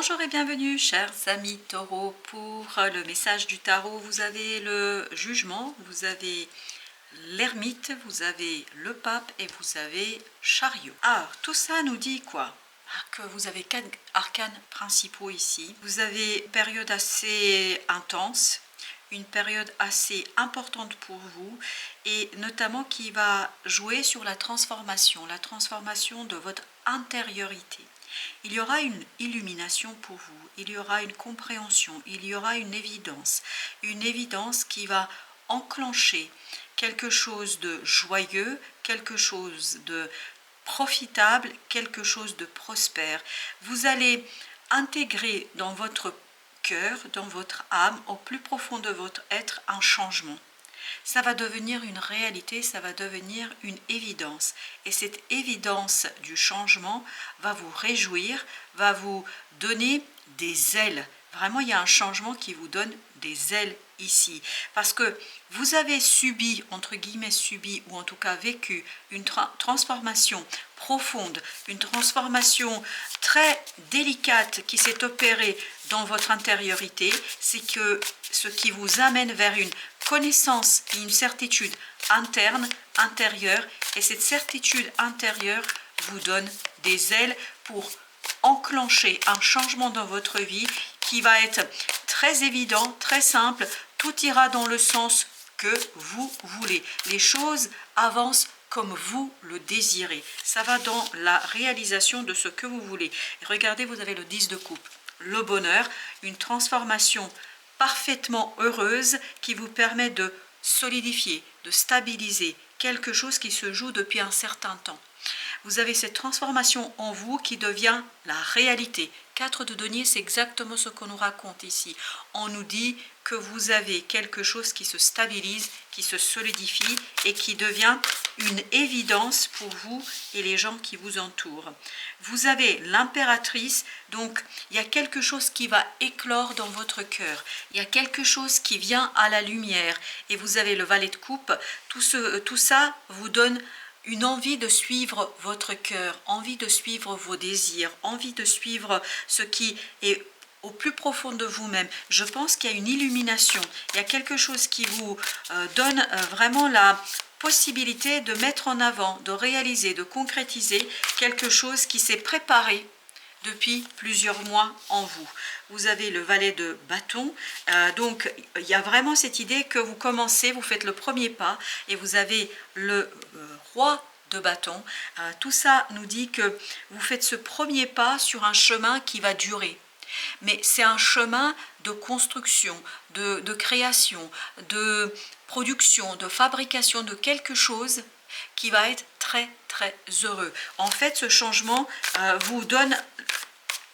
Bonjour et bienvenue chers amis taureaux pour le message du tarot. Vous avez le jugement, vous avez l'ermite, vous avez le pape et vous avez chariot. Alors tout ça nous dit quoi? Que vous avez 4 arcanes principaux ici. Vous avez une période assez intense, une période assez importante pour vous et notamment qui va jouer sur la transformation de votre intériorité. Il y aura une illumination pour vous, il y aura une compréhension, il y aura une évidence qui va enclencher quelque chose de joyeux, quelque chose de profitable, quelque chose de prospère. Vous allez intégrer dans votre cœur, dans votre âme, au plus profond de votre être, un changement. Ça va devenir une réalité, ça va devenir une évidence. Et cette évidence du changement va vous réjouir, va vous donner des ailes. Vraiment, il y a un changement qui vous donne des ailes ici. Parce que vous avez subi, entre guillemets subi, ou en tout cas vécu, une transformation profonde, une transformation très délicate qui s'est opérée dans votre intériorité. C'est que ce qui vous amène vers une connaissance et une certitude interne, intérieure, et cette certitude intérieure vous donne des ailes pour enclencher un changement dans votre vie qui va être très évident, très simple. Tout ira dans le sens que vous voulez. Les choses avancent comme vous le désirez. Ça va dans la réalisation de ce que vous voulez. Et regardez, vous avez le 10 de coupe, le bonheur, une transformation parfaitement heureuse qui vous permet de solidifier, de stabiliser quelque chose qui se joue depuis un certain temps. Vous avez cette transformation en vous qui devient la réalité. 4 de denier, c'est exactement ce qu'on nous raconte ici. On nous dit que vous avez quelque chose qui se stabilise, qui se solidifie et qui devient une évidence pour vous et les gens qui vous entourent. Vous avez l'impératrice, donc il y a quelque chose qui va éclore dans votre cœur. Il y a quelque chose qui vient à la lumière. Et vous avez le valet de coupe. Tout ça vous donne une envie de suivre votre cœur, envie de suivre vos désirs, envie de suivre ce qui est au plus profond de vous-même. Je pense qu'il y a une illumination, il y a quelque chose qui vous donne vraiment la possibilité de mettre en avant, de réaliser, de concrétiser quelque chose qui s'est préparé depuis plusieurs mois en vous. Vous avez le valet de bâton, donc il y a vraiment cette idée que vous commencez, vous faites le premier pas et vous avez le roi de bâton. Tout ça nous dit que vous faites ce premier pas sur un chemin qui va durer. Mais c'est un chemin de construction, de création, de production, de fabrication de quelque chose qui va être très très heureux. En fait, ce changement vous donne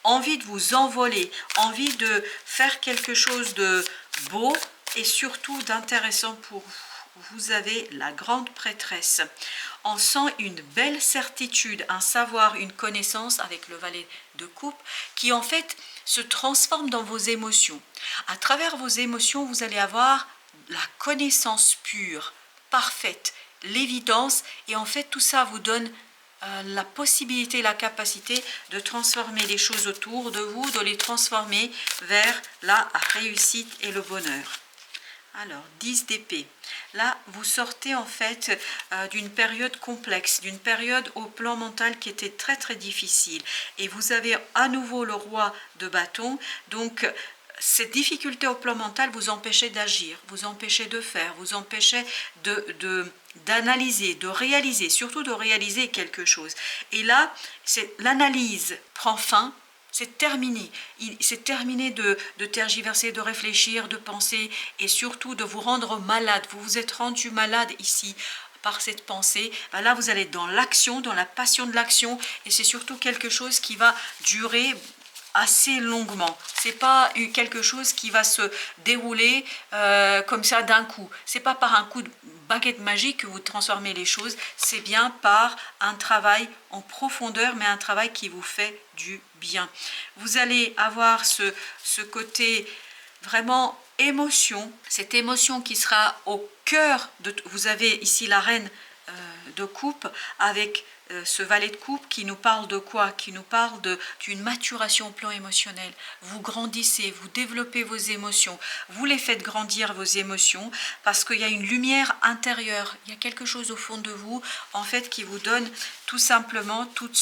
envie de vous envoler, envie de faire quelque chose de beau et surtout d'intéressant pour vous. Vous avez la grande prêtresse. On sent une belle certitude, un savoir, une connaissance avec le valet de coupe qui en fait se transforme dans vos émotions. À travers vos émotions, vous allez avoir la connaissance pure, parfaite, l'évidence et en fait tout ça vous donne la possibilité, la capacité de transformer les choses autour de vous, de les transformer vers la réussite et le bonheur. Alors, 10 d'épée. Là, vous sortez en fait d'une période complexe, d'une période au plan mental qui était très très difficile. Et vous avez à nouveau le roi de bâton. Donc, cette difficulté au plan mental vous empêchait d'agir, vous empêchait de faire, vous empêchait d'analyser, de réaliser, surtout de réaliser quelque chose. Et là, l'analyse prend fin. C'est terminé. C'est terminé de tergiverser, de réfléchir, de penser et surtout de vous rendre malade. Vous vous êtes rendu malade ici par cette pensée. Là, vous allez dans l'action, dans la passion de l'action et c'est surtout quelque chose qui va durer assez longuement. C'est pas quelque chose qui va se dérouler comme ça d'un coup. C'est pas par un coup de baguette magique que vous transformez les choses, c'est bien par un travail en profondeur, mais un travail qui vous fait du bien. Vous allez avoir ce côté vraiment émotion, cette émotion qui sera au cœur de... Vous avez ici la reine de coupe avec ce valet de coupe qui nous parle de quoi? Qui nous parle d'une maturation au plan émotionnel. Vous grandissez, vous développez vos émotions, vous les faites grandir vos émotions parce qu'il y a une lumière intérieure, il y a quelque chose au fond de vous en fait qui vous donne tout simplement toute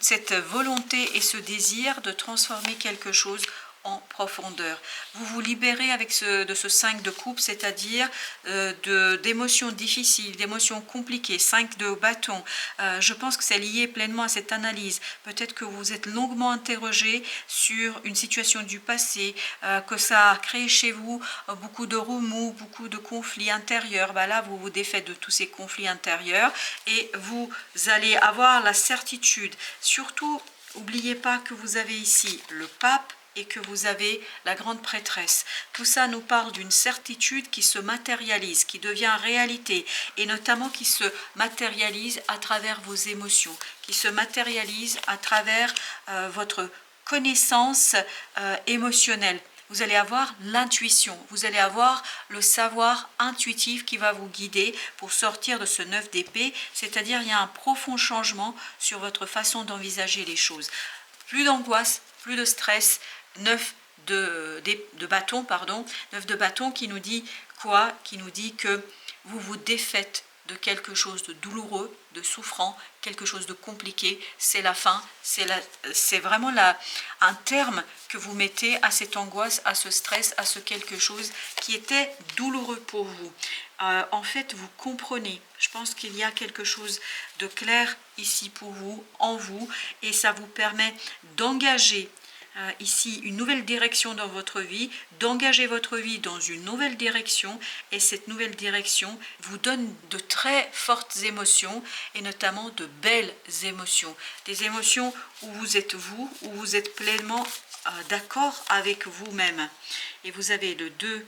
cette volonté et ce désir de transformer quelque chose en profondeur. Vous vous libérez avec de ce 5 de coupe, c'est-à-dire d'émotions difficiles, d'émotions compliquées. 5 de bâton, je pense que c'est lié pleinement à cette analyse. Peut-être que vous êtes longuement interrogé sur une situation du passé, que ça a créé chez vous beaucoup de remous, beaucoup de conflits intérieurs. Là, vous vous défaites de tous ces conflits intérieurs et vous allez avoir la certitude. Surtout, n'oubliez pas que vous avez ici le pape et que vous avez la grande prêtresse. Tout ça nous parle d'une certitude qui se matérialise, qui devient réalité, et notamment qui se matérialise à travers vos émotions, qui se matérialise à travers votre connaissance émotionnelle. Vous allez avoir l'intuition, vous allez avoir le savoir intuitif qui va vous guider pour sortir de ce 9 d'épée, c'est-à-dire il y a un profond changement sur votre façon d'envisager les choses. Plus d'angoisse, plus de stress. 9 de bâton, pardon, 9 de bâton qui nous dit quoi? Qui nous dit que vous vous défaites de quelque chose de douloureux, de souffrant, quelque chose de compliqué, c'est la fin, c'est vraiment un terme que vous mettez à cette angoisse, à ce stress, à ce quelque chose qui était douloureux pour vous. En fait, vous comprenez, je pense qu'il y a quelque chose de clair ici pour vous, en vous, et ça vous permet d'engager ici une nouvelle direction dans votre vie, d'engager votre vie dans une nouvelle direction, et cette nouvelle direction vous donne de très fortes émotions et notamment de belles émotions, des émotions où vous êtes pleinement d'accord avec vous-même. Et vous avez le 2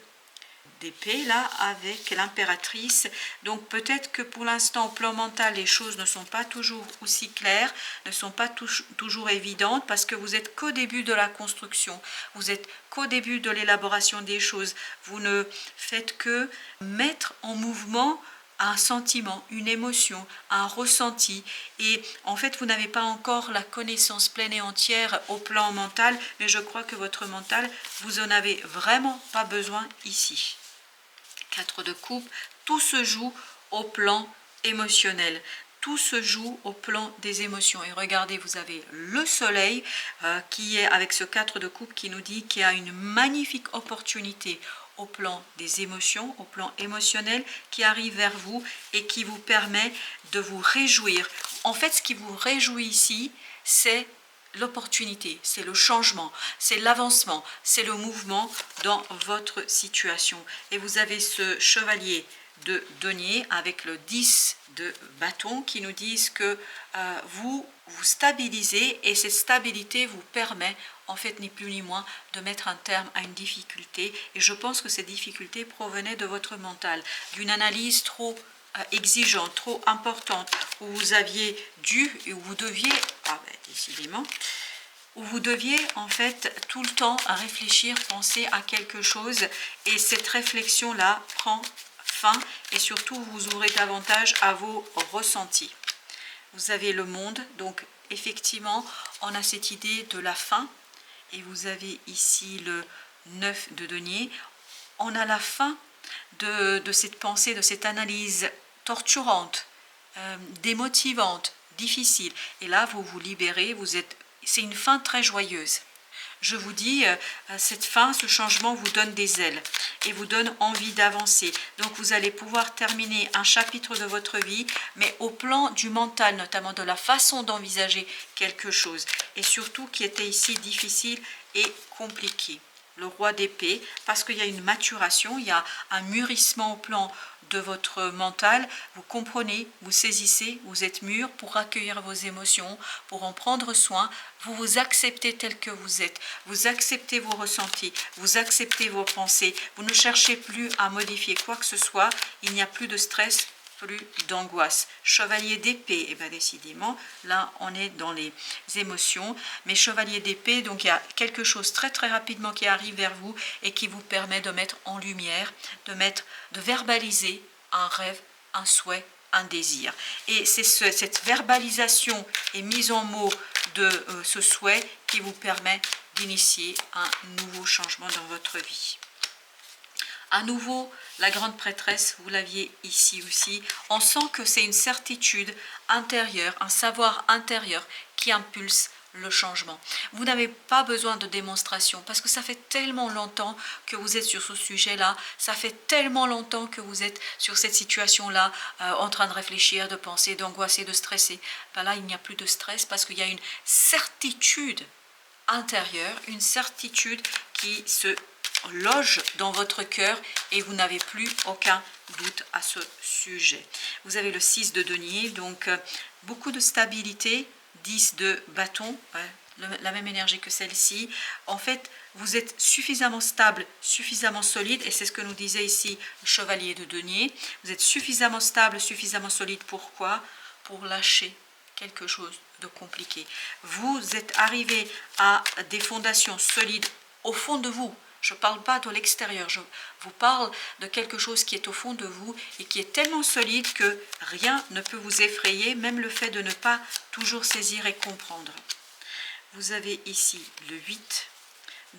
d'épée là avec l'impératrice, donc peut-être que pour l'instant au plan mental les choses ne sont pas toujours aussi claires, ne sont pas toujours évidentes parce que vous êtes qu'au début de la construction, vous êtes qu'au début de l'élaboration des choses, vous ne faites que mettre en mouvement un sentiment, une émotion, un ressenti, et en fait vous n'avez pas encore la connaissance pleine et entière au plan mental, mais je crois que votre mental, vous en avez vraiment pas besoin ici. 4 de coupe, tout se joue au plan émotionnel, tout se joue au plan des émotions. Et regardez, vous avez le soleil qui est avec ce 4 de coupe qui nous dit qu'il y a une magnifique opportunité au plan des émotions, au plan émotionnel qui arrive vers vous et qui vous permet de vous réjouir. En fait, ce qui vous réjouit ici, c'est l'opportunité, c'est le changement, c'est l'avancement, c'est le mouvement dans votre situation. Et vous avez ce chevalier de denier avec le 10 de bâton qui nous disent que vous vous stabilisez et cette stabilité vous permet en fait ni plus ni moins de mettre un terme à une difficulté. Et je pense que cette difficulté provenait de votre mental, d'une analyse trop exigeante, trop importante, où vous aviez dû et où vous deviez, décidément, où vous deviez en fait tout le temps réfléchir, penser à quelque chose, et cette réflexion-là prend fin et surtout vous ouvrez davantage à vos ressentis. Vous avez le monde, donc effectivement on a cette idée de la fin, et vous avez ici le 9 de denier, on a la fin de cette pensée, de cette analyse torturante, démotivante, difficile. Et là, vous vous libérez, c'est une fin très joyeuse. Je vous dis, cette fin, ce changement vous donne des ailes et vous donne envie d'avancer. Donc vous allez pouvoir terminer un chapitre de votre vie, mais au plan du mental, notamment de la façon d'envisager quelque chose, et surtout qui était ici difficile et compliqué. Le roi d'épée, parce qu'il y a une maturation, il y a un mûrissement au plan de votre mental, vous comprenez, vous saisissez, vous êtes mûr pour accueillir vos émotions, pour en prendre soin, vous vous acceptez tel que vous êtes, vous acceptez vos ressentis, vous acceptez vos pensées, vous ne cherchez plus à modifier quoi que ce soit, il n'y a plus de stress, plus d'angoisse. Chevalier d'épée, et bien décidément, là on est dans les émotions, mais chevalier d'épée, donc il y a quelque chose très très rapidement qui arrive vers vous et qui vous permet de mettre en lumière, de verbaliser un rêve, un souhait, un désir. Et c'est cette verbalisation et mise en mots de ce souhait qui vous permet d'initier un nouveau changement dans votre vie. À nouveau, la grande prêtresse, vous l'aviez ici aussi. On sent que c'est une certitude intérieure, un savoir intérieur qui impulse le changement. Vous n'avez pas besoin de démonstration parce que ça fait tellement longtemps que vous êtes sur ce sujet-là, ça fait tellement longtemps que vous êtes sur cette situation-là, en train de réfléchir, de penser, d'angoisser, de stresser. Ben là, il n'y a plus de stress parce qu'il y a une certitude intérieure, une certitude qui se loge dans votre cœur et vous n'avez plus aucun doute à ce sujet. Vous avez le 6 de denier, donc beaucoup de stabilité, 10 de bâton, la même énergie que celle-ci. En fait, vous êtes suffisamment stable, suffisamment solide, et c'est ce que nous disait ici le chevalier de denier. Vous êtes suffisamment stable, suffisamment solide. Pourquoi? Pour lâcher quelque chose de compliqué. Vous êtes arrivé à des fondations solides au fond de vous. Je ne parle pas de l'extérieur, je vous parle de quelque chose qui est au fond de vous et qui est tellement solide que rien ne peut vous effrayer, même le fait de ne pas toujours saisir et comprendre. Vous avez ici le 8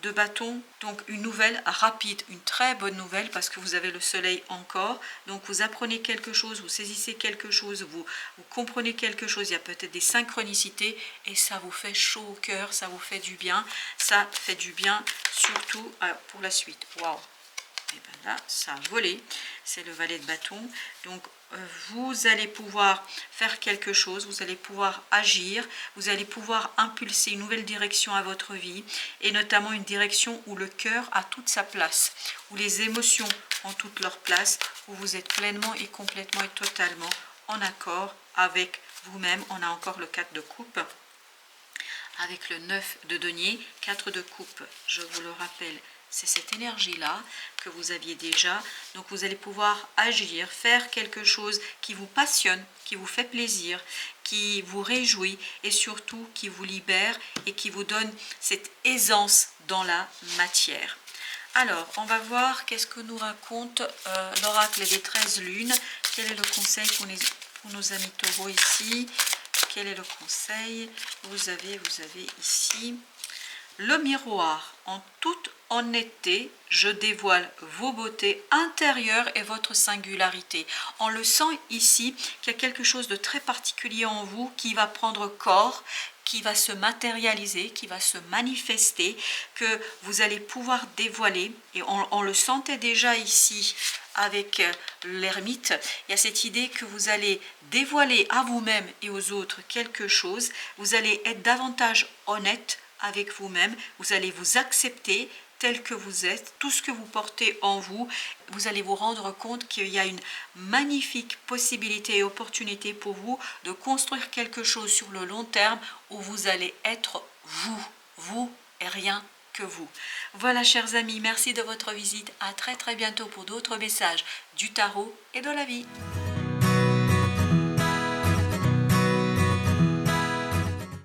de bâton, donc une nouvelle rapide, une très bonne nouvelle parce que vous avez le soleil encore, donc vous apprenez quelque chose, vous saisissez quelque chose, vous comprenez quelque chose, il y a peut-être des synchronicités et ça vous fait chaud au cœur, ça vous fait du bien, ça fait du bien surtout pour la suite. Waouh! Et bien là, ça a volé, c'est le valet de bâton, donc vous allez pouvoir faire quelque chose, vous allez pouvoir agir, vous allez pouvoir impulser une nouvelle direction à votre vie, et notamment une direction où le cœur a toute sa place, où les émotions ont toute leur place, où vous êtes pleinement et complètement et totalement en accord avec vous-même. On a encore le 4 de coupe, avec le 9 de denier, 4 de coupe, je vous le rappelle, c'est cette énergie-là que vous aviez déjà. Donc vous allez pouvoir agir, faire quelque chose qui vous passionne, qui vous fait plaisir, qui vous réjouit et surtout qui vous libère et qui vous donne cette aisance dans la matière. Alors, on va voir qu'est-ce que nous raconte l'oracle des 13 lunes. Quel est le conseil pour nos amis taureaux ici? Quel est le conseil? Vous avez ici le miroir. En toute honnêteté, je dévoile vos beautés intérieures et votre singularité. On le sent ici qu'il y a quelque chose de très particulier en vous qui va prendre corps, qui va se matérialiser, qui va se manifester, que vous allez pouvoir dévoiler. Et on le sentait déjà ici avec l'ermite. Il y a cette idée que vous allez dévoiler à vous-même et aux autres quelque chose. Vous allez être davantage honnête avec vous-même. Vous allez vous accepter tel que vous êtes, tout ce que vous portez en vous. Vous allez vous rendre compte qu'il y a une magnifique possibilité et opportunité pour vous de construire quelque chose sur le long terme où vous allez être vous et rien que vous. Voilà, chers amis, merci de votre visite. À très bientôt pour d'autres messages du tarot et de la vie.